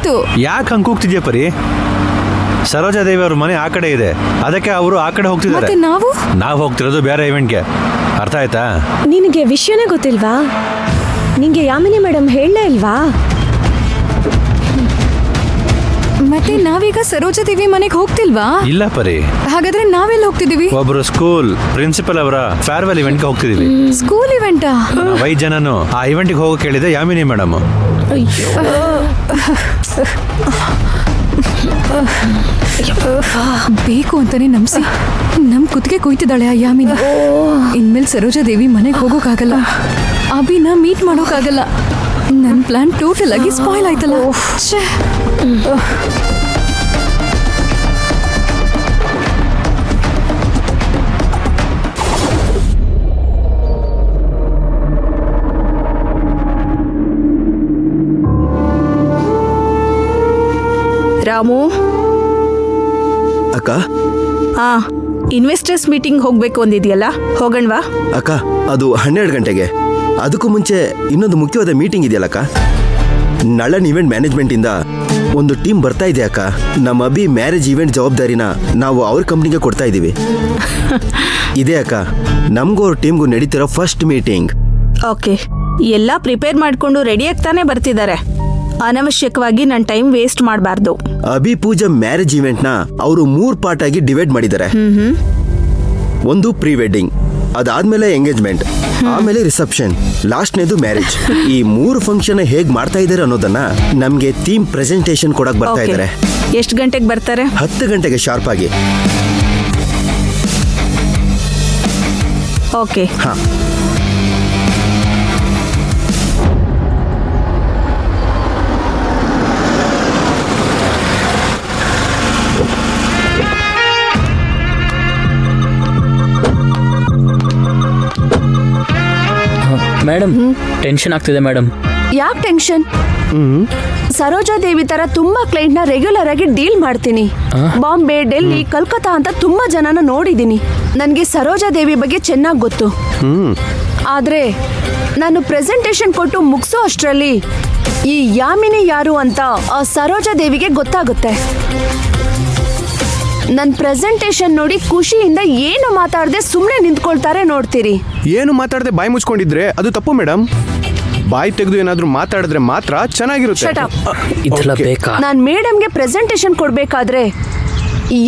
ಆಯ್ತು. ಯಾಕೆ ಹಂಗೆ ಕೂಗ್ತಿದ್ಯಾ ಪರಿ? ಸರೋಜಾದೇವಿ ಅವ್ರ ಮನೆ ಆ ಕಡೆ ಇದೆ, ಅದಕ್ಕೆ ಅವರು ಆ ಕಡೆ ಹೋಗ್ತಿದ್ದಾರೆ. ಮತ್ತೆ ನಾವು ಹೋಗ್ತಿರೋದು ಬೇರೆ ಇವೆಂಟ್ಗೆ. ಅರ್ಥ ಆಯ್ತಾ? ನಿನಗೆ ವಿಷಯನೇ ಗೊತ್ತಿಲ್ವಾ? ನಿಂಗೆ ಯಾಮಿನಿ ಮೇಡಮ್ ಹೇಳಲೇ ಇಲ್ವಾ? ಮತ್ತೆ ನಾವೀಗ ಸರೋಜಾದೇವಿ ಮನೆಗೆ ಹೋಗ್ತಿಲ್ವಾ? ಇಲ್ಲ ಪರಿ. ಹಾಗಾದ್ರೆ ನಾವೆಲ್ಲ ಹೋಗ್ತಿದೀವಿ? ಒಬ್ರು ಸ್ಕೂಲ್ ಪ್ರಿನ್ಸಿಪಲ್ ಅವರ ಫೇರ್ವೆಲ್ ಇವೆಂಟ್ಗೆ ಹೋಗ್ತಿದೀವಿ. ಸ್ಕೂಲ್ ಇವೆಂಟಾ? 5 ಜನನು ಆ ಇವೆಂಟ್ಗೆ ಹೋಗಕ್ಕೆ ಹೇಳಿದೆ ಯಾಮಿನಿ ಮೇಡಮ್. ಬೇಕು ಅಂತಾನೆ ನಂಬಿಸಿ ನಮ್ ಕುತ್ತಿಗೆ ಕೊಯ್ತಿದ್ದಾಳೆ ಆ ಯಾಮಿನಿ. ಇನ್ಮೇಲೆ ಸರೋಜಾದೇವಿ ಮನೆಗೆ ಹೋಗೋಕ್ಕಾಗಲ್ಲ, ಅಭಿನ ಮೀಟ್ ಮಾಡೋಕ್ಕಾಗಲ್ಲ. ನನ್ ಪ್ಲಾನ್ ಟೋಟಲ್ ಆಗಿ ಸ್ಪಾಯ್ಲ್ ಆಯ್ತಲ್ಲ. ರಾಮು ಅಕ್ಕ, ಇನ್ವೆಸ್ಟರ್ಸ್ ಮೀಟಿಂಗ್ ಹೋಗ್ಬೇಕು ಅಂದಿದ್ಯಲ್ಲ, ಹೋಗಣ್ವಾ? ಅಕ್ಕ ಅದು 12 ಗಂಟೆಗೆ. ಅದಕ್ಕೂ ಮುಂಚೆ ಇನ್ನೊಂದು ಮುಖ್ಯವಾದ ಮೀಟಿಂಗ್ ಇದೆಯಲ್ಲಕ್ಕ. ನಳನ್ ಇವೆಂಟ್ ಮ್ಯಾನೇಜ್ಮೆಂಟ್ ಇಂದ ಒಂದು ಟೀಮ್ ಬರ್ತಾ ಇದೆ ಅಕ್ಕ. ನಮ್ಮ ಅಭಿ ಮ್ಯಾರೇಜ್ ಇವೆಂಟ್ ಜವಾಬ್ದಾರಿನ ನಾವು ಅವ್ರ ಕಂಪ್ನಿಗೆ ಕೊಡ್ತಾ ಇದ್ದೀವಿ. ಇದೇ ಅಕ್ಕ ನಮಗೂ ಅವ್ರ ಟೀಮ್ಗೂ ನಡೀತಿರೋ ಫಸ್ಟ್ ಮೀಟಿಂಗ್. ಓಕೆ, ಎಲ್ಲ ಪ್ರಿಪೇರ್ ಮಾಡ್ಕೊಂಡು ರೆಡಿ ಆಗ್ತಾನೆ ಬರ್ತಿದ್ದಾರೆ. ಅನವಶ್ಯಕವಾಗಿ ನನ್ನ ಟೈಮ್ ವೇಸ್ಟ್ ಮಾಡಬಾರ್ದು. ಅಭಿ ಪೂಜಾ ಮ್ಯಾರೇಜ್ ಇವೆಂಟ್ನ ಅವರು 3 ಪಾರ್ಟ್ ಆಗಿ ಡಿವೈಡ್ ಮಾಡಿದ್ದಾರೆ. ಒಂದು ಪ್ರೀ ವೆಡ್ಡಿಂಗ್, ಅದಾದ್ಮೇಲೆ ಎಂಗೇಜ್ಮೆಂಟ್, ಆಮೇಲೆ ರಿಸೆಪ್ಷನ್, ಲಾಸ್ಟ್ನೇದು ಮ್ಯಾರೇಜ್. ಈ 3 ಫಂಕ್ಷನ್ ಹೇಗ್ ಮಾಡ್ತಾ ಇದ್ದಾರೆ ಅನ್ನೋದನ್ನ ನಮ್ಗೆ ಥೀಮ್ ಪ್ರೆಸೆಂಟೇಶನ್ ಕೊಡಕ್ ಬರ್ತಾ ಇದ್ದಾರೆ. ಎಷ್ಟು ಗಂಟೆಗೆ ಬರ್ತಾರೆ? 10 ಗಂಟೆಗೆ ಶಾರ್ಪ್ ಆಗಿ. ಓಕೆ. ಹಾ, ಮೇಡಮ್ ಟೆನ್ಷನ್ ಆಗ್ತಿದೆ ಮೇಡಮ್. ಯಾಕೆ ಟೆನ್ಷನ್? ಸರೋಜಾದೇವಿ ತರ ತುಂಬಾ ಕ್ಲೈಂಟ್ ನ ರೆಗ್ಯುಲರ್ ಆಗಿ ಡೀಲ್ ಮಾಡ್ತೀನಿ. ಬಾಂಬೆ, ಡೆಲ್ಲಿ, ಕಲ್ಕತ್ತಾ ಅಂತ ತುಂಬಾ ಜನನ ನೋಡಿದೀನಿ. ನನ್ಗೆ ಸರೋಜಾದೇವಿ ಬಗ್ಗೆ ಚೆನ್ನಾಗಿ ಗೊತ್ತು. ಆದ್ರೆ ನಾನು ಪ್ರೆಸೆಂಟೇಶನ್ ಕೊಟ್ಟು ಮುಗಿಸೋ ಅಷ್ಟರಲ್ಲಿ ಈ ಯಾಮಿನಿ ಯಾರು ಅಂತ ಆ ಸರೋಜಾದೇವಿಗೆ ಗೊತ್ತಾಗುತ್ತೆ. ನನ್ನ ಪ್ರೆಸೆಂಟೇಶನ್ ನೋಡಿ ಖುಷಿಯಿಂದ ಏನು ಮಾತಾಡದೆ ಸುಮ್ಮನೆ ನಿಂತ್ಕೊಳ್ತಾರೆ ನೋಡ್ತೀರಿ. ಏನು ಮಾತಾಡದೆ ಬಾಯಿ ಮುಚ್ಕೊಂಡಿದ್ರೆ ಅದು ತಪ್ಪು ಮೇಡಮ್. ಬಾಯಿ ತೆಗೆದು ಏನಾದ್ರೂ ಮಾತಾಡಿದ್ರೆ ಮಾತ್ರ ಚೆನ್ನಾಗಿರುತ್ತೆ. ಇದೆಲ್ಲ ಬೇಕಾ? ನಾನ್ ಮೇಡಮ್ಗೆ ಪ್ರೆಸೆಂಟೇಶನ್ ಕೊಡ್ಬೇಕಾದ್ರೆ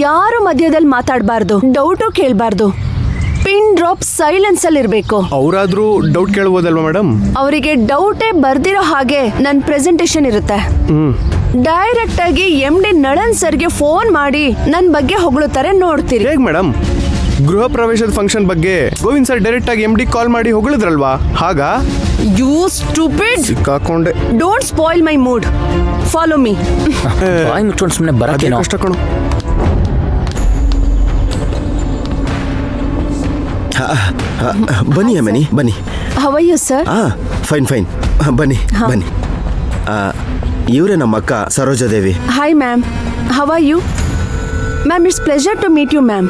ಯಾರು ಮಧ್ಯದಲ್ಲಿ ಮಾತಾಡಬಾರ್ದು, ಡೌಟು ಕೇಳಬಾರ್ದು. ಪಿನ್ ಡ್ರಾಪ್ ಸೈಲೆನ್ಸ್ ಅಲ್ಲಿ ಇರ್ಬೇಕು. ಅವರಾದ್ರೂ ಡೌಟ್ ಕೇಳಬಹುದಲ್ವಾ ಮೇಡಮ್? ಅವರಿಗೆ ಡೌಟೇ ಬರ್ದಿರೋ ಹಾಗೆ ನನ್ನ ಪ್ರೆಸೆಂಟೇಶನ್ ಇರುತ್ತೆ. ಡೈರೆಕ್ಟ್ ಆಗಿ MD ನಳನ್ ಸರ್ಗೆ ಫೋನ್ ಮಾಡಿ ನನ್ನ ಬಗ್ಗೆ ಹೊಗಳುತ್ತಾರೆ ನೋಡ್ತೀರಿ. ಹೇಗ್ ಮೇಡಮ್? ಗೃಹ ಪ್ರವೇಶದ ಫಂಕ್ಷನ್ ಬಗ್ಗೆ ಗೋವಿಂದ್ ಸರ್ ಡೈರೆಕ್ಟ್ ಆಗಿ MD ಕಾಲ್ ಮಾಡಿ ಹೊಗಳಿದ್ರಲ್ವಾ, ಹಾಗಾ? You stupid. ಸಿಕ್ಕಾಕೊಂಡೆ. Don't spoil my mood. Follow me. ಬಾಯಿ ಮುಚ್ಕೊಂಡು ಸುಮ್ಮನೆ ಬರಕ್ಕೆ ಕಷ್ಟ ಕಣು. ಬನ್ನಿ ಅಮ್ಮನಿ, ಬನ್ನಿ. How are you sir? Fine fine, ಬನ್ನಿ ಬನ್ನಿ. ಇವರೇ ನಮ್ಮ ಅಕ್ಕ Sarojadevi. Hi ma'am, how are you? Ma'am, it's pleasure to meet you ma'am.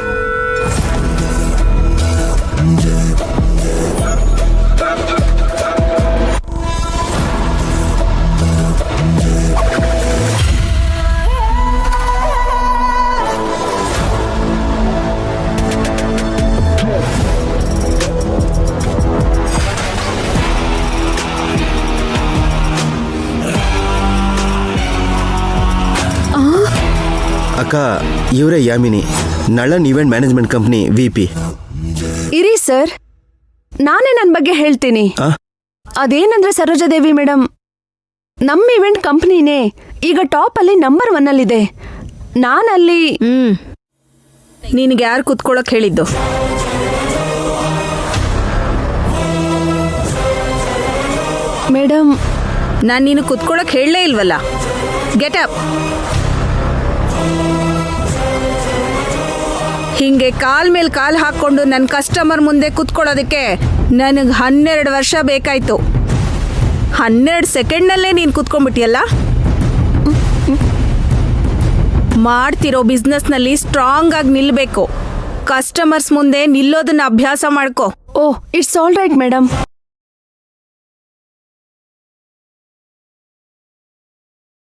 ಅಕ್ಕ ಇವರೇ Yamini, Nalan event management company VP. ಇರಿ ಸರ್, ನಾನೇ ನನ್ನ ಬಗ್ಗೆ ಹೇಳ್ತೀನಿ. ಅದೇನಂದ್ರೆ ಸರೋಜಾದೇವಿ ಮೇಡಮ್, ನಮ್ಮ ಇವೆಂಟ್ ಕಂಪ್ನಿನೇ ಈಗ ಟಾಪ್ ಅಲ್ಲಿ ನಂಬರ್ 1 ಅಲ್ಲಿದೆ. ನಾನಲ್ಲಿ ನಿನಗೆ ಯಾರು ಕುತ್ಕೊಳ್ಳೋಕೆ ಹೇಳಿದ್ದು? ಮೇಡಮ್, ನಾನು ನೀನು ಕುತ್ಕೊಳ್ಳೋಕೆ ಹೇಳಲೇ ಇಲ್ವಲ್ಲ. Get up. ಹಿಂಗೆ ಕಾಲ್ ಮೇಲೆ ಕಾಲ್ ಹಾಕ್ಕೊಂಡು ನನ್ನ ಕಸ್ಟಮರ್ ಮುಂದೆ ಕುತ್ಕೊಳ್ಳೋದಕ್ಕೆ ನನಗೆ 12 ವರ್ಷ ಬೇಕಾಯ್ತು. 12 ಸೆಕೆಂಡ್ನಲ್ಲೇ ನೀನು ಕುತ್ಕೊಂಡ್ಬಿಟ್ಟಿಯಲ್ಲ. ಮಾಡ್ತಿರೋ ಬಿಸ್ನೆಸ್ನಲ್ಲಿ ಸ್ಟ್ರಾಂಗ್ ಆಗಿ ನಿಲ್ಲಬೇಕು. ಕಸ್ಟಮರ್ಸ್ ಮುಂದೆ ನಿಲ್ಲೋದನ್ನ ಅಭ್ಯಾಸ ಮಾಡ್ಕೋ. ಓಹ್, ಇಟ್ಸ್ ಆಲ್ ರೈಟ್ ಮೇಡಮ್.